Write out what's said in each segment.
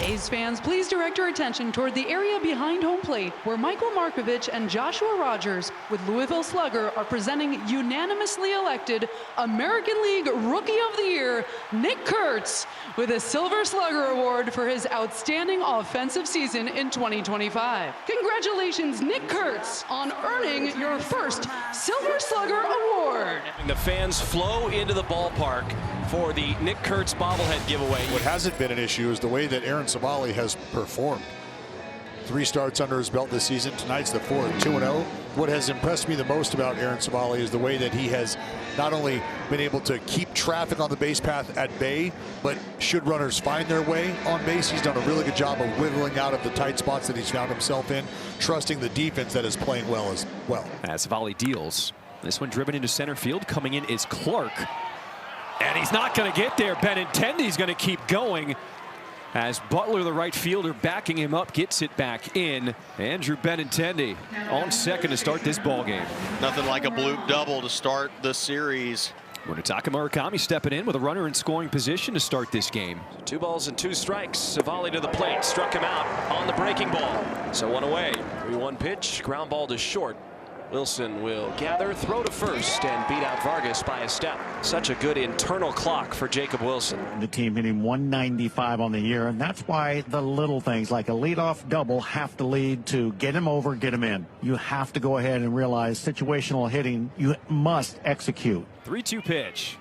A's fans, please direct your attention toward the area behind home plate where Michael Markovich and Joshua Rogers with Louisville Slugger are presenting unanimously elected American League Rookie of the Year, Nick Kurtz, with a Silver Slugger Award for his outstanding offensive season in 2025. Congratulations, Nick Kurtz, on earning your first Silver Slugger Award. The fans flow into the ballpark for the Nick Kurtz bobblehead giveaway. What hasn't been an issue is the way that Aaron Savali has performed. 3 starts under his belt this season. Tonight's the 4-2-0. What has impressed me the most about Aaron Savali is the way that he has not only been able to keep traffic on the base path at bay, but should runners find their way on base, he's done a really good job of wiggling out of the tight spots that he's found himself in, trusting the defense that is playing well as well. As Savali deals, this one driven into center field. Coming in is Clark. And he's not going to get there. Benintendi's going to keep going as Butler, the right fielder, backing him up, gets it back in. Andrew Benintendi on second to start this ball game. Nothing like a bloop double to start the series. Munetaka Murakami stepping in with a runner in scoring position to start this game. 2 balls and 2 strikes. Savali to the plate, struck him out on the breaking ball. So 1 away. 3-1 pitch, ground ball to short. Wilson will gather, throw to first, and beat out Vargas by a step. Such a good internal clock for Jacob Wilson. The team hitting 195 on the year, and that's why the little things like a leadoff double have to lead to get him over, get him in. You have to go ahead and realize situational hitting, you must execute. 3-2 pitch.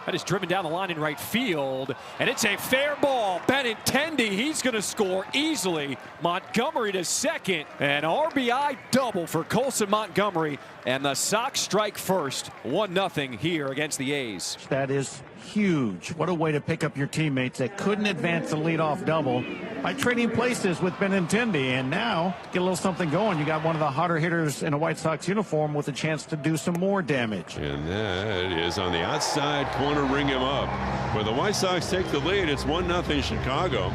That is driven down the line in right field, and it's a fair ball. Benintendi, he's going to score easily. Montgomery to second, an RBI double for Colson Montgomery, and the Sox strike first. 1-0 here against the A's. That is huge. What a way to pick up your teammates that couldn't advance the leadoff double by trading places with Benintendi, and now get a little something going. You got one of the hotter hitters in a White Sox uniform with a chance to do some more damage. And that is on the outside corner, ring him up. Where the White Sox take the lead, it's 1-0 Chicago,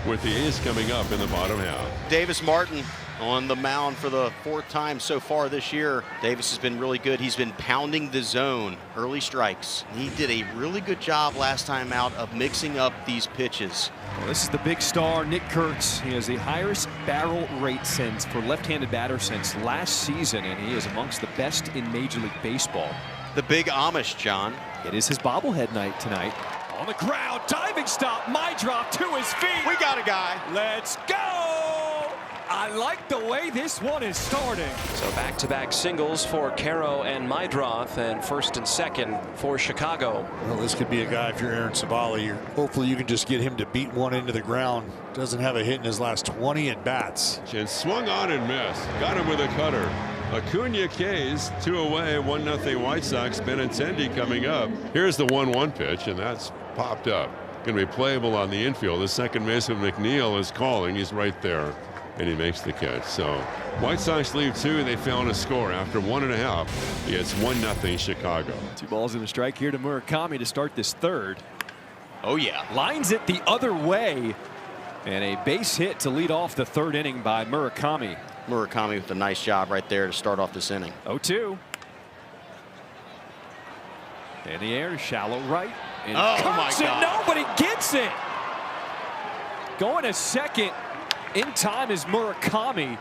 with the A's coming up in the bottom half. Davis Martin on the mound for the 4th time so far this year. Davis has been really good. He's been pounding the zone, early strikes. He did a really good job last time out of mixing up these pitches. Well, this is the big star, Nick Kurtz. He has the highest barrel rate since for left-handed batter since last season, and he is amongst the best in Major League Baseball. The big Amish, John. It is his bobblehead night tonight. On the ground, diving stop, my drop to his feet. We got a guy. Let's go! I like the way this one is starting. So back-to-back singles for Caro and Mydroth, and first and second for Chicago. Well, this could be a guy, if you're Aaron Savali, hopefully you can just get him to beat one into the ground. Doesn't have a hit in his last 20 at bats. And swung on and missed. Got him with a cutter. Acuna K's 2 away, 1-0 White Sox. Benintendi coming up. Here's the 1-1 pitch, and that's popped up. Going to be playable on the infield. The second baseman McNeil is calling. He's right there, and he makes the catch. So White Sox leave 2. They found a score after 1.5. It's 1-0 Chicago. 2 balls and a strike here to Murakami to start this third. Oh yeah. Lines it the other way, and a base hit to lead off the 3rd inning by Murakami. Murakami with a nice job right there to start off this inning. 0-2. In the air, shallow right. And oh my God. Nobody gets it. Going to second in time is Murakami,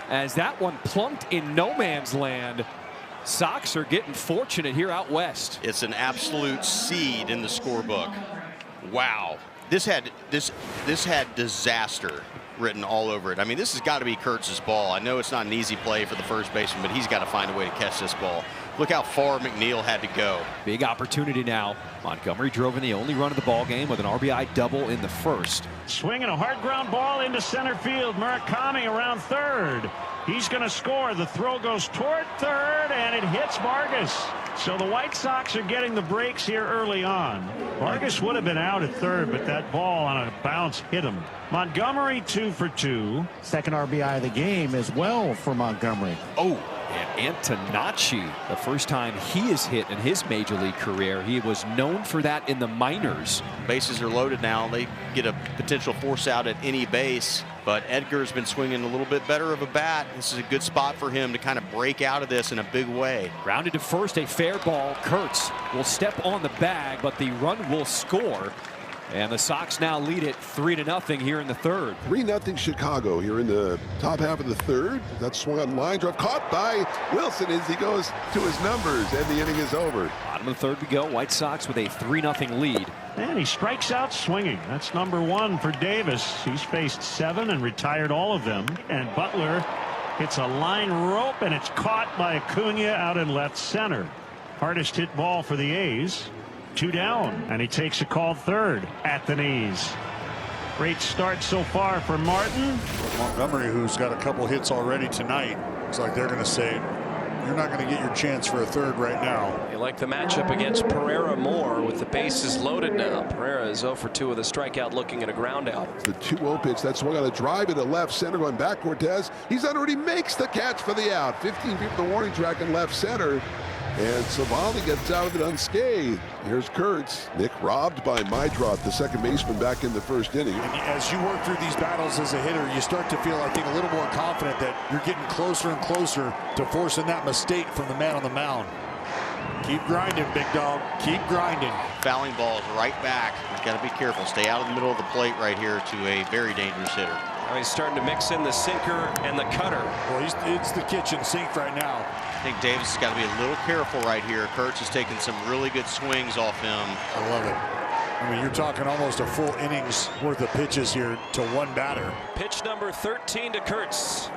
as that one plunked in no man's land. Sox are getting fortunate here out west. It's an absolute seed in the scorebook. Wow. This had disaster written all over it. I mean, this has got to be Kurtz's ball. I know it's not an easy play for the first baseman, but he's got to find a way to catch this ball. Look how far McNeil had to go. Big opportunity now. Montgomery drove in the only run of the ball game with an RBI double in the first. Swinging a hard ground ball into center field. Murakami around third. He's going to score. The throw goes toward third, and it hits Vargas. So the White Sox are getting the breaks here early on. Vargas would have been out at third, but that ball on a bounce hit him. Montgomery 2 for 2. Second RBI of the game as well for Montgomery. Oh, and Antonacci, the first time he is hit in his major league career. He was known for that in the minors. Bases are loaded now. They get a potential force out at any base, but Edgar's been swinging a little bit better of a bat. This is a good spot for him to kind of break out of this in a big way. Grounded to first, a fair ball. Kurtz will step on the bag, but the run will score. And the Sox now lead it 3-0 here in the third. 3-0 Chicago here in the top half of the third. That swung on line drive caught by Wilson as he goes to his numbers, and the inning is over. Bottom of the third we go. White Sox with a 3-0 lead. And he strikes out swinging. That's number 1 for Davis. He's faced 7 and retired all of them. And Butler hits a line rope, and it's caught by Acuna out in left center. Hardest hit ball for the A's. 2 down, and he takes a called third at the knees. Great start so far for Martin. Montgomery, who's got a couple hits already tonight, looks like they're going to say, you're not going to get your chance for a third right now. You like the matchup against Pereira more with the bases loaded now. Pereira is 0 for 2 with a strikeout, looking at a ground out. The 2-0 pitch, that swung on a drive into left center going back. Cortez, he's under it, he makes the catch for the out. 15 feet from the warning track in left center. And Savali gets out of it unscathed. Here's Kurtz. Nick robbed by Mydroth, the second baseman, back in the first inning. And as you work through these battles as a hitter, you start to feel, I think, a little more confident that you're getting closer and closer to forcing that mistake from the man on the mound. Keep grinding, big dog. Keep grinding. Fouling balls right back. You've got to be careful. Stay out of the middle of the plate right here to a very dangerous hitter. Now he's starting to mix in the sinker and the cutter. Well, it's the kitchen sink right now. I think Davis has got to be a little careful right here. Kurtz is taking some really good swings off him. I love it. I mean, you're talking almost a full inning's worth of pitches here to one batter. Pitch number 13 to Kurtz.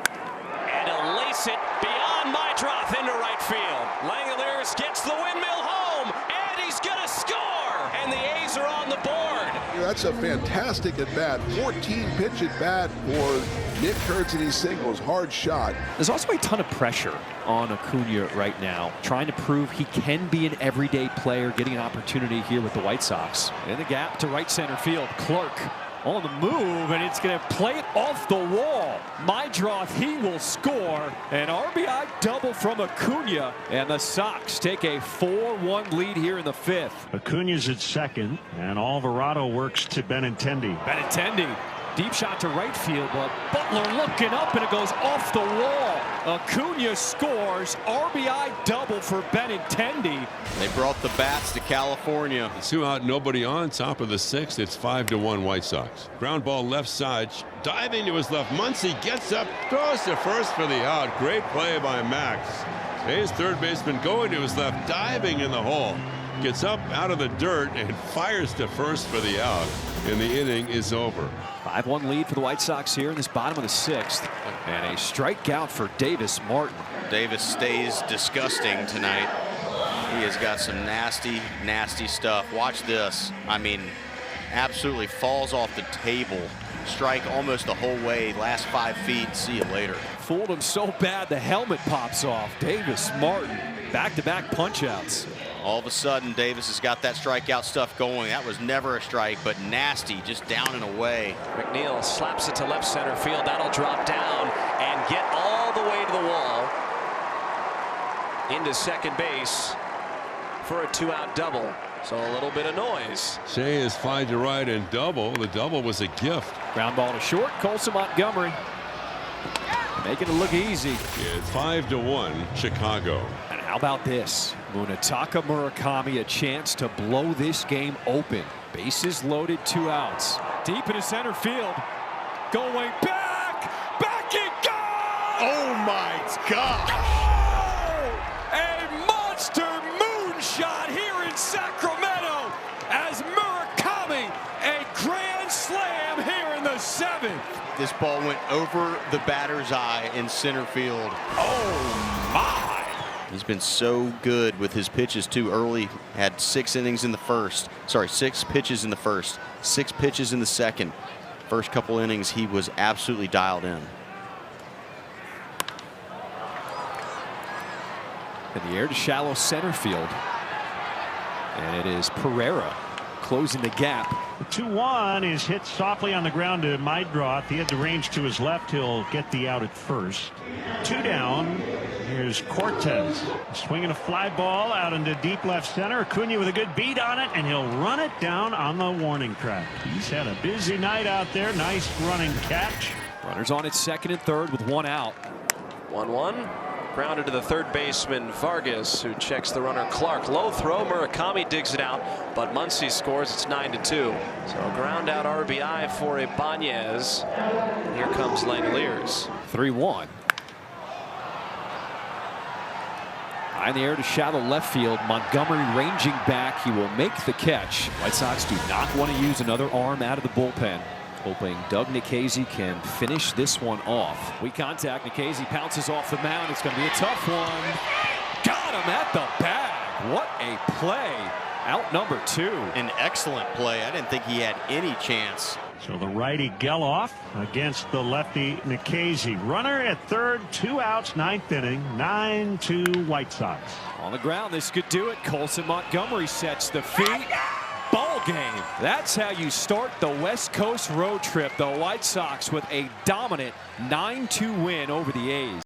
And a lace it beyond Mydroth into right field. Langoliers gets the windmill home, and he's going to score. And the A's are on the board. That's a fantastic at bat. 14 pitch at bat for Nick Kurtz, and he singles. Hard shot. There's also a ton of pressure on Acuna right now, trying to prove he can be an everyday player, getting an opportunity here with the White Sox. In the gap to right center field, Clark on the move, and it's going to play it off the wall. Mydroth, he will score. An RBI double from Acuna, and the Sox take a 4-1 lead here in the fifth. Acuna's at second, and Alvarado works to Benintendi. Benintendi, deep shot to right field, but Butler looking up, and it goes off the wall. Acuna scores. RBI double for Benintendi. They brought the bats to California. 2 out, nobody on. Top of the 6th. It's 5-1 White Sox. Ground ball left side, diving to his left. Muncy gets up, throws to first for the out. Great play by Max. His third baseman going to his left, diving in the hole. Gets up out of the dirt and fires to first for the out. And the inning is over. 5-1 lead for the White Sox here in this bottom of the 6th. And a strikeout for Davis Martin. Davis stays disgusting tonight. He has got some nasty, nasty stuff. Watch this. I mean, absolutely falls off the table. Strike almost the whole way. Last 5 feet. See you later. Fooled him so bad the helmet pops off. Davis Martin. Back-to-back punch-outs. All of a sudden, Davis has got that strikeout stuff going. That was never a strike, but nasty, just down and away. McNeil slaps it to left center field. That'll drop down and get all the way to the wall. Into second base for a 2-out double. So a little bit of noise. Shea is fine to right and double. The double was a gift. Ground ball to short. Colson Montgomery making it look easy. It's 5-1 Chicago. And how about this? Munetaka Murakami a chance to blow this game open. Bases loaded, 2 outs. Deep into center field. Going back. Back it goes! Oh my God! Oh! A monster moonshot here in Sacramento as Murakami, a grand slam here in the 7th. This ball went over the batter's eye in center field. Oh my! He's been so good with his pitches too early. Had 6 innings in the first. Sorry, 6 pitches in the first. 6 pitches in the second. First couple innings, he was absolutely dialed in. In the air to shallow center field. And it is Pereira closing the gap. The 2-1 is hit softly on the ground to Mydroth. He had the range to his left. He'll get the out at first. 2 down. Here's Cortez swinging a fly ball out into deep left center. Acuna with a good beat on it, and he'll run it down on the warning track. He's had a busy night out there. Nice running catch. Runners on at second and third with 1 out. 1-1. Grounded to the third baseman Vargas, who checks the runner Clark. Low throw, Murakami digs it out, but Muncy scores. It's 9-2. So a ground out RBI for Ibanez. Here comes Langoliers. 3-1. High in the air to shallow left field. Montgomery ranging back. He will make the catch. White Sox do not want to use another arm out of the bullpen. Hoping Doug Nikhazy can finish this one off. We contact Nikhazy, pounces off the mound. It's going to be a tough one. Got him at the bag. What a play. Out number 2. An excellent play. I didn't think he had any chance. So the righty Geloff against the lefty Nikhazy. Runner at third, 2 outs, 9th inning, 9-2 White Sox. On the ground, this could do it. Colson Montgomery sets the feet. Ball game. That's how you start the West Coast road trip. The White Sox with a dominant 9-2 win over the A's.